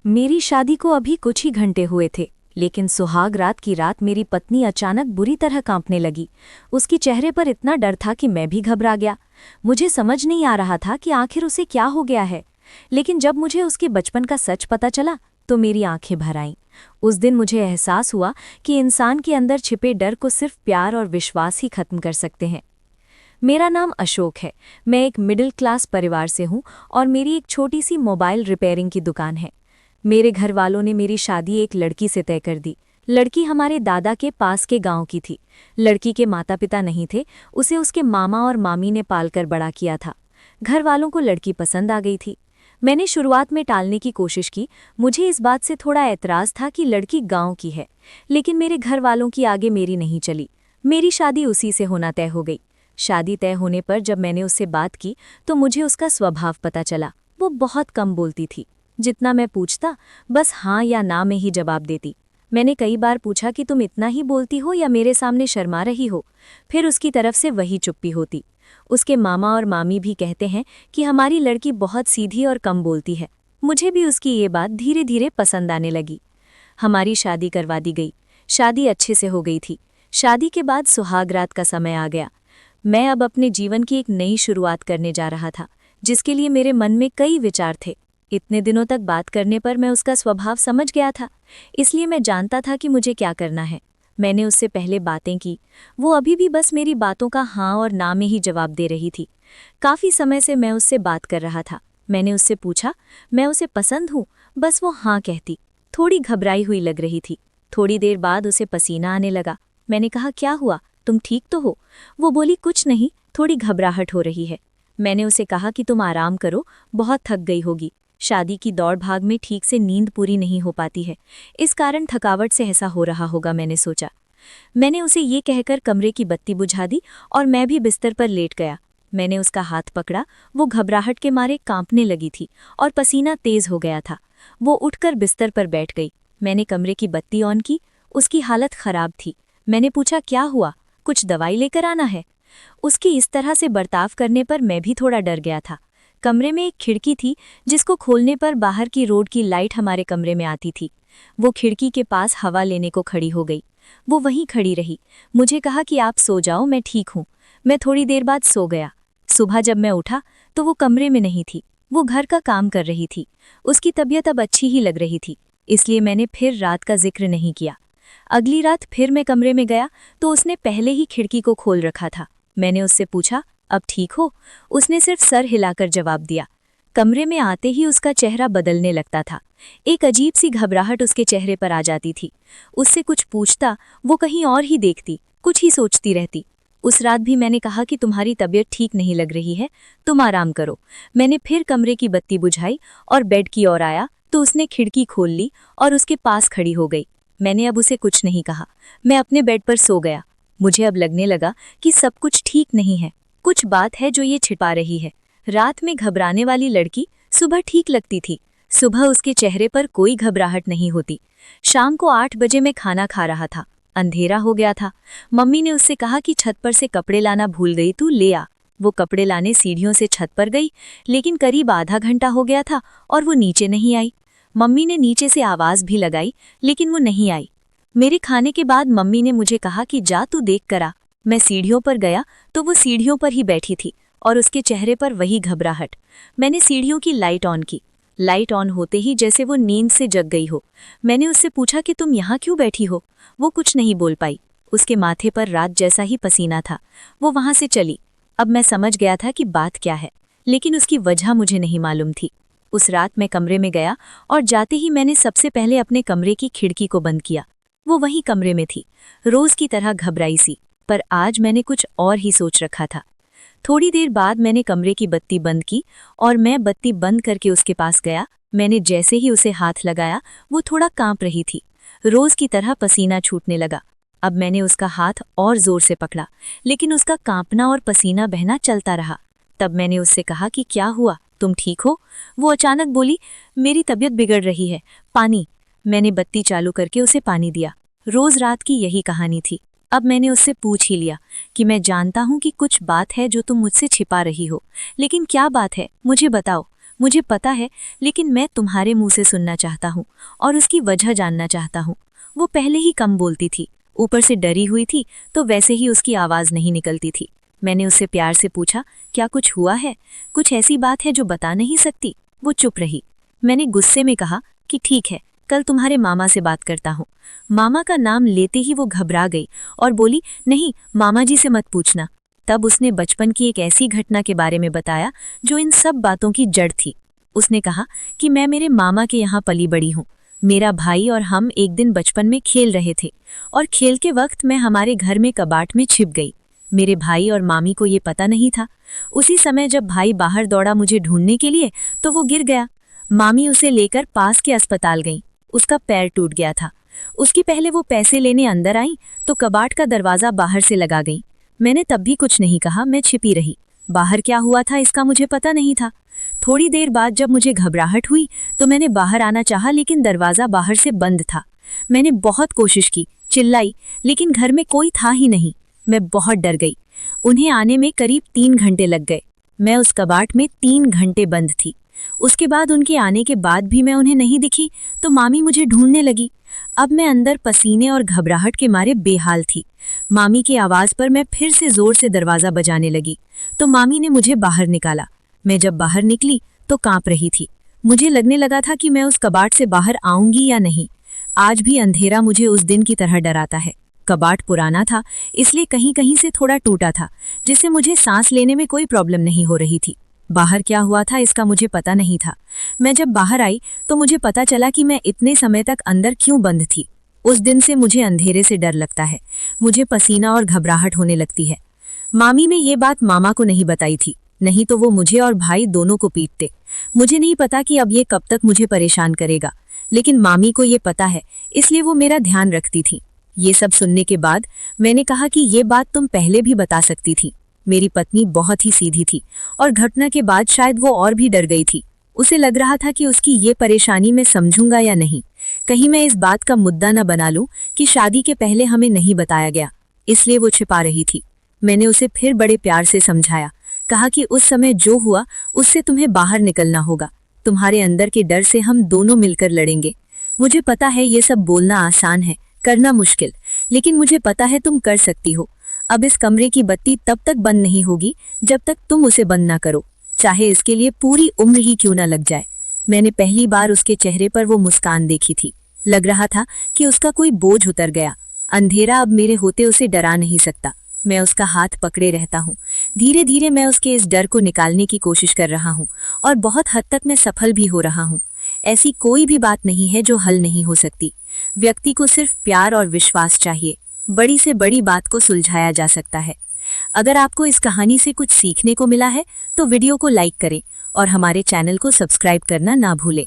मेरी शादी को अभी कुछ ही घंटे हुए थे, लेकिन सुहाग रात की रात मेरी पत्नी अचानक बुरी तरह कांपने लगी। उसके चेहरे पर इतना डर था कि मैं भी घबरा गया। मुझे समझ नहीं आ रहा था कि आखिर उसे क्या हो गया है। लेकिन जब मुझे उसके बचपन का सच पता चला तो मेरी आंखें भर आईं। उस दिन मुझे एहसास हुआ कि इंसान के अंदर छिपे डर को सिर्फ प्यार और विश्वास ही खत्म कर सकते हैं। मेरा नाम अशोक है। मैं एक मिडिल क्लास परिवार से हूँ और मेरी एक छोटी सी मोबाइल रिपेयरिंग की दुकान है। मेरे घर वालों ने मेरी शादी एक लड़की से तय कर दी। लड़की हमारे दादा के पास के गांव की थी। लड़की के माता पिता नहीं थे, उसे उसके मामा और मामी ने पालकर बड़ा किया था। घर वालों को लड़की पसंद आ गई थी। मैंने शुरुआत में टालने की कोशिश की। मुझे इस बात से थोड़ा ऐतराज़ था कि लड़की गांव की है, लेकिन मेरे घर वालों की आगे मेरी नहीं चली। मेरी शादी उसी से होना तय हो गई। शादी तय होने पर जब मैंने उससे बात की तो मुझे उसका स्वभाव पता चला। वो बहुत कम बोलती थी। जितना मैं पूछता बस हाँ या ना में ही जवाब देती। मैंने कई बार पूछा कि तुम इतना ही बोलती हो या मेरे सामने शर्मा रही हो। फिर उसकी तरफ से वही चुप्पी होती। उसके मामा और मामी भी कहते हैं कि हमारी लड़की बहुत सीधी और कम बोलती है। मुझे भी उसकी ये बात धीरे धीरे पसंद आने लगी। हमारी शादी करवा दी गई। शादी अच्छे से हो गई थी। शादी के बाद सुहागरात का समय आ गया। मैं अब अपने जीवन की एक नई शुरुआत करने जा रहा था, जिसके लिए मेरे मन में कई विचार थे। इतने दिनों तक बात करने पर मैं उसका स्वभाव समझ गया था, इसलिए मैं जानता था कि मुझे क्या करना है। मैंने उससे पहले बातें की। वो अभी भी बस मेरी बातों का हाँ और ना में ही जवाब दे रही थी। काफ़ी समय से मैं उससे बात कर रहा था। मैंने उससे पूछा, मैं उसे पसंद हूँ? बस वो हाँ कहती। थोड़ी घबराई हुई लग रही थी। थोड़ी देर बाद उसे पसीना आने लगा। मैंने कहा, क्या हुआ, तुम ठीक तो हो? वो बोली, कुछ नहीं, थोड़ी घबराहट हो रही है। मैंने उसे कहा कि तुम आराम करो, बहुत थक गई होगी। शादी की दौड़ भाग में ठीक से नींद पूरी नहीं हो पाती है, इस कारण थकावट से ऐसा हो रहा होगा, मैंने सोचा। मैंने उसे ये कहकर कमरे की बत्ती बुझा दी और मैं भी बिस्तर पर लेट गया। मैंने उसका हाथ पकड़ा। वो घबराहट के मारे कांपने लगी थी और पसीना तेज हो गया था। वो उठकर बिस्तर पर बैठ गई। मैंने कमरे की बत्ती ऑन की। उसकी हालत खराब थी। मैंने पूछा, क्या हुआ, कुछ दवाई लेकर आना है? उसकी इस तरह से बर्ताव करने पर मैं भी थोड़ा डर गया था। कमरे में एक खिड़की थी, जिसको खोलने पर बाहर की रोड की लाइट हमारे कमरे में आती थी। वो खिड़की के पास हवा लेने को खड़ी हो गई। वो वहीं खड़ी रही। मुझे कहा कि आप सो जाओ, मैं ठीक हूँ। मैं थोड़ी देर बाद सो गया। सुबह जब मैं उठा तो वो कमरे में नहीं थी। वो घर का काम कर रही थी। उसकी तबीयत अब अच्छी ही लग रही थी, इसलिए मैंने फिर रात का जिक्र नहीं किया। अगली रात फिर मैं कमरे में गया तो उसने पहले ही खिड़की को खोल रखा था। मैंने उससे पूछा, अब ठीक हो? उसने सिर्फ सर हिलाकर जवाब दिया। कमरे में आते ही उसका चेहरा बदलने लगता था। एक अजीब सी घबराहट उसके चेहरे पर आ जाती थी। उससे कुछ पूछता, वो कहीं और ही देखती, कुछ ही सोचती रहती। उस रात भी मैंने कहा कि तुम्हारी तबीयत ठीक नहीं लग रही है, तुम आराम करो। मैंने फिर कमरे की बत्ती बुझाई और बेड की ओर आया तो उसने खिड़की खोल ली और उसके पास खड़ी हो गई। मैंने अब उसे कुछ नहीं कहा। मैं अपने बेड पर सो गया। मुझे अब लगने लगा कि सब कुछ ठीक नहीं है, कुछ बात है जो ये छिपा रही है। रात में घबराने वाली लड़की सुबह ठीक लगती थी। सुबह उसके चेहरे पर कोई घबराहट नहीं होती। शाम को 8 बजे मैं खाना खा रहा था। अंधेरा हो गया था। मम्मी ने उससे कहा कि छत पर से कपड़े लाना भूल गई, तू ले आ। वो कपड़े लाने सीढ़ियों से छत पर गई, लेकिन करीब आधा घंटा हो गया था और वो नीचे नहीं आई। मम्मी ने नीचे से आवाज़ भी लगाई, लेकिन वो नहीं आई। मेरे खाने के बाद मम्मी ने मुझे कहा कि जा तू देख कर आ। मैं सीढ़ियों पर गया तो वो सीढ़ियों पर ही बैठी थी और उसके चेहरे पर वही घबराहट। मैंने सीढ़ियों की लाइट ऑन की। लाइट ऑन होते ही जैसे वो नींद से जग गई हो। मैंने उससे पूछा कि तुम यहाँ क्यों बैठी हो? वो कुछ नहीं बोल पाई। उसके माथे पर रात जैसा ही पसीना था। वो वहाँ से चली। अब मैं समझ गया था कि बात क्या है, लेकिन उसकी वजह मुझे नहीं मालूम थी। उस रात मैं कमरे में गया और जाते ही मैंने सबसे पहले अपने कमरे की खिड़की को बंद किया। वो वहीं कमरे में थी, रोज की तरह घबराई सी, पर आज मैंने कुछ और ही सोच रखा था। थोड़ी देर बाद मैंने कमरे की बत्ती बंद की और मैं बत्ती बंद करके उसके पास गया। मैंने जैसे ही उसे हाथ लगाया, वो थोड़ा कांप रही थी। रोज की तरह पसीना छूटने लगा। अब मैंने उसका हाथ और जोर से पकड़ा, लेकिन उसका कांपना और पसीना बहना चलता रहा। तब मैंने उससे कहा कि क्या हुआ, तुम ठीक हो? वो अचानक बोली, मेरी तबीयत बिगड़ रही है, पानी। मैंने बत्ती चालू करके उसे पानी दिया। रोज रात की यही कहानी थी। अब मैंने उससे पूछ ही लिया कि मैं जानता हूं कि कुछ बात है जो तुम मुझसे छिपा रही हो, लेकिन क्या बात है, मुझे बताओ। मुझे पता है, लेकिन मैं तुम्हारे मुंह से सुनना चाहता हूँ और उसकी वजह जानना चाहता हूँ। वो पहले ही कम बोलती थी, ऊपर से डरी हुई थी, तो वैसे ही उसकी आवाज़ नहीं निकलती थी। मैंने उससे प्यार से पूछा, क्या कुछ हुआ है? कुछ ऐसी बात है जो बता नहीं सकती? वो चुप रही। मैंने गुस्से में कहा कि ठीक है, कल तुम्हारे मामा से बात करता हूँ। मामा का नाम लेते ही वो घबरा गई और बोली, नहीं, मामा जी से मत पूछना। तब उसने बचपन की एक ऐसी घटना के बारे में बताया जो इन सब बातों की जड़ थी। उसने कहा कि मैं मेरे मामा के यहाँ पली बड़ी हूँ। मेरा भाई और हम एक दिन बचपन में खेल रहे थे और खेल के वक्त मैं हमारे घर में कबाट में छिप गई। मेरे भाई और मामी को ये पता नहीं था। उसी समय जब भाई बाहर दौड़ा मुझे ढूंढने के लिए, तो वो गिर गया। मामी उसे लेकर पास के अस्पताल गई। उसका पैर टूट गया था। उसकी पहले वो पैसे लेने अंदर आई तो कबाट का दरवाज़ा बाहर से लगा गई। मैंने तब भी कुछ नहीं कहा, मैं छिपी रही। बाहर क्या हुआ था इसका मुझे पता नहीं था। थोड़ी देर बाद जब मुझे घबराहट हुई तो मैंने बाहर आना चाहा, लेकिन दरवाज़ा बाहर से बंद था। मैंने बहुत कोशिश की, चिल्लाई, लेकिन घर में कोई था ही नहीं। मैं बहुत डर गई। उन्हें आने में करीब 3 घंटे लग गए। मैं उस कबाट में 3 घंटे बंद थी। उसके बाद उनके आने के बाद भी मैं उन्हें नहीं दिखी तो मामी मुझे ढूंढने लगी। अब मैं अंदर पसीने और घबराहट के मारे बेहाल थी। मामी की आवाज़ पर मैं फिर से जोर से दरवाज़ा बजाने लगी तो मामी ने मुझे बाहर निकाला। मैं जब बाहर निकली तो कांप रही थी। मुझे लगने लगा था कि मैं उस कबाट से बाहर आऊंगी या नहीं। आज भी अंधेरा मुझे उस दिन की तरह डराता है। कबाट पुराना था, इसलिए कहीं कहीं से थोड़ा टूटा था, जिससे मुझे सांस लेने में कोई प्रॉब्लम नहीं हो रही थी। बाहर क्या हुआ था इसका मुझे पता नहीं था। मैं जब बाहर आई तो मुझे पता चला कि मैं इतने समय तक अंदर क्यों बंद थी। उस दिन से मुझे अंधेरे से डर लगता है। मुझे पसीना और घबराहट होने लगती है। मामी ने ये बात मामा को नहीं बताई थी, नहीं तो वो मुझे और भाई दोनों को पीटते। मुझे नहीं पता कि अब ये कब तक मुझे परेशान करेगा, लेकिन मामी को ये पता है, इसलिए वो मेरा ध्यान रखती थी। ये सब सुनने के बाद मैंने कहा कि ये बात तुम पहले भी बता सकती थी। मेरी पत्नी बहुत ही सीधी थी और घटना के बाद शायद वो और भी डर गई थी। उसे लग रहा था कि उसकी ये परेशानी मैं समझूंगा या नहीं। कहीं मैं इस बात का मुद्दा न बना लूं कि शादी के पहले हमें नहीं बताया गया, इसलिए वो छिपा रही थी। मैंने उसे फिर बड़े प्यार से समझाया, कहा कि उस समय जो हुआ उससे तुम्हें बाहर निकलना होगा। तुम्हारे अंदर के डर से हम दोनों मिलकर लड़ेंगे। मुझे पता है ये सब बोलना आसान है, करना मुश्किल, लेकिन मुझे पता है तुम कर सकती हो। अब इस कमरे की बत्ती तब तक बंद नहीं होगी जब तक तुम उसे बंद ना करो, चाहे इसके लिए पूरी उम्र ही क्यों ना लग जाए। मैंने पहली बार उसके चेहरे पर वो मुस्कान देखी थी। लग रहा था कि उसका कोई बोझ उतर गया। अंधेरा अब मेरे होते उसे डरा नहीं सकता। मैं उसका हाथ पकड़े रहता हूँ। धीरे धीरे मैं उसके इस डर को निकालने की कोशिश कर रहा हूँ और बहुत हद तक मैं सफल भी हो रहा हूँ। ऐसी कोई भी बात नहीं है जो हल नहीं हो सकती। व्यक्ति को सिर्फ प्यार और विश्वास चाहिए, बड़ी से बड़ी बात को सुलझाया जा सकता है। अगर आपको इस कहानी से कुछ सीखने को मिला है तो वीडियो को लाइक करें और हमारे चैनल को सब्सक्राइब करना ना भूलें।